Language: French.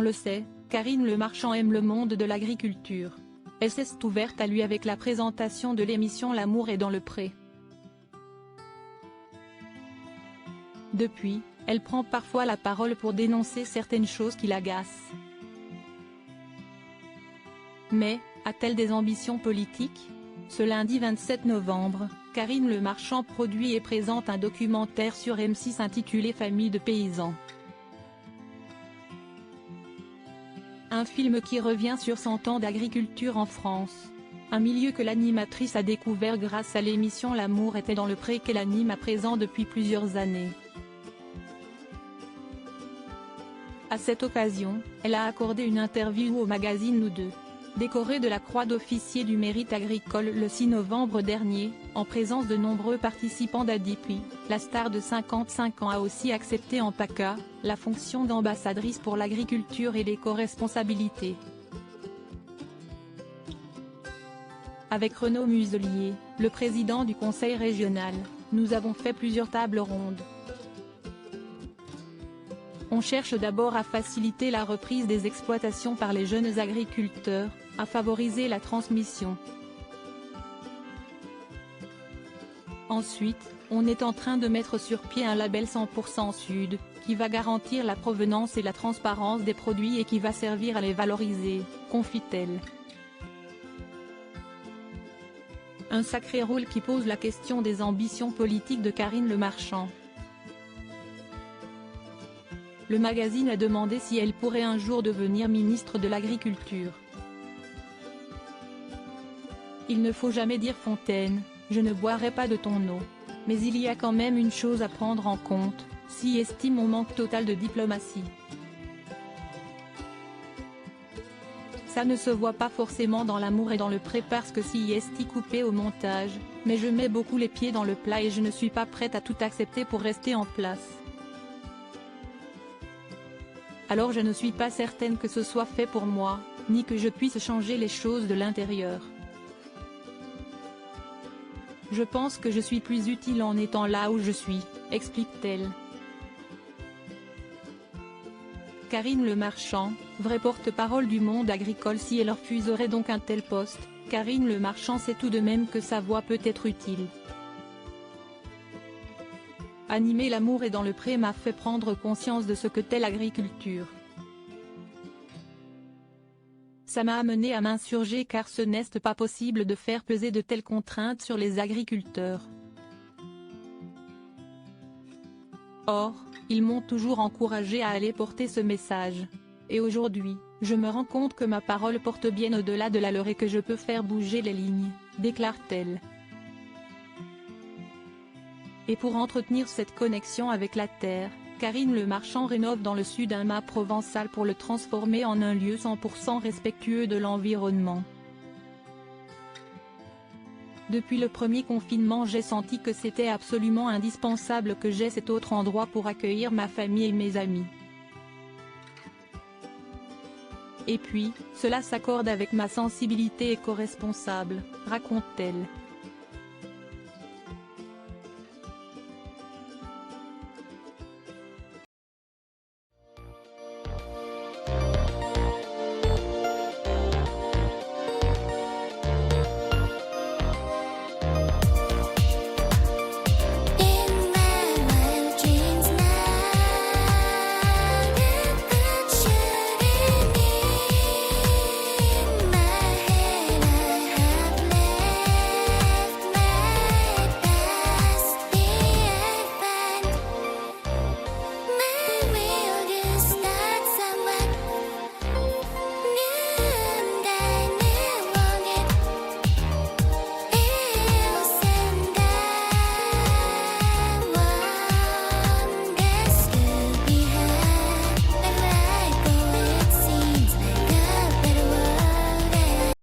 On le sait, Karine Le Marchand aime le monde de l'agriculture. Elle s'est ouverte à lui avec la présentation de l'émission L'amour est dans le pré. Depuis, elle prend parfois la parole pour dénoncer certaines choses qui l'agacent. Mais, a-t-elle des ambitions politiques ? Ce lundi 27 novembre, Karine Le Marchand produit et présente un documentaire sur M6 intitulé Famille de paysans. Un film qui revient sur 100 ans d'agriculture en France. Un milieu que l'animatrice a découvert grâce à l'émission L'amour était dans le pré qu'elle anime à présent depuis plusieurs années. À cette occasion, elle a accordé une interview au magazine Nous Deux. Décorée de la Croix d'officier du mérite agricole le 6 novembre dernier, en présence de nombreux participants d'ADP, la star de 55 ans a aussi accepté en PACA, la fonction d'ambassadrice pour l'agriculture et l'éco-responsabilité. Avec Renaud Muselier, le président du conseil régional, nous avons fait plusieurs tables rondes. On cherche d'abord à faciliter la reprise des exploitations par les jeunes agriculteurs, à favoriser la transmission. Ensuite, on est en train de mettre sur pied un label 100% Sud, qui va garantir la provenance et la transparence des produits et qui va servir à les valoriser, confie-t-elle. Un sacré rôle qui pose la question des ambitions politiques de Karine Le Marchand. Le magazine a demandé si elle pourrait un jour devenir ministre de l'Agriculture. Il ne faut jamais dire Fontaine, je ne boirai pas de ton eau. Mais il y a quand même une chose à prendre en compte, si estime on manque total de diplomatie. Ça ne se voit pas forcément dans L'amour et dans le pré parce que si est coupé au montage, mais je mets beaucoup les pieds dans le plat et je ne suis pas prête à tout accepter pour rester en place. Alors je ne suis pas certaine que ce soit fait pour moi, ni que je puisse changer les choses de l'intérieur. Je pense que je suis plus utile en étant là où je suis, explique-t-elle. Karine Le Marchand, vraie porte-parole du monde agricole. Si elle refuserait donc un tel poste, Karine Le Marchand sait tout de même que sa voix peut être utile. Animer L'amour et dans le pré m'a fait prendre conscience de ce que qu'est l'agriculture. Ça m'a amené à m'insurger car ce n'est pas possible de faire peser de telles contraintes sur les agriculteurs. Or, ils m'ont toujours encouragé à aller porter ce message. Et aujourd'hui, je me rends compte que ma parole porte bien au-delà de la leur et que je peux faire bouger les lignes, déclare-t-elle. Et pour entretenir cette connexion avec la terre, Karine Le Marchand rénove dans le sud un mât provençal pour le transformer en un lieu 100% respectueux de l'environnement. Depuis le premier confinement, j'ai senti que c'était absolument indispensable que j'aie cet autre endroit pour accueillir ma famille et mes amis. Et puis, cela s'accorde avec ma sensibilité éco-responsable, raconte-t-elle.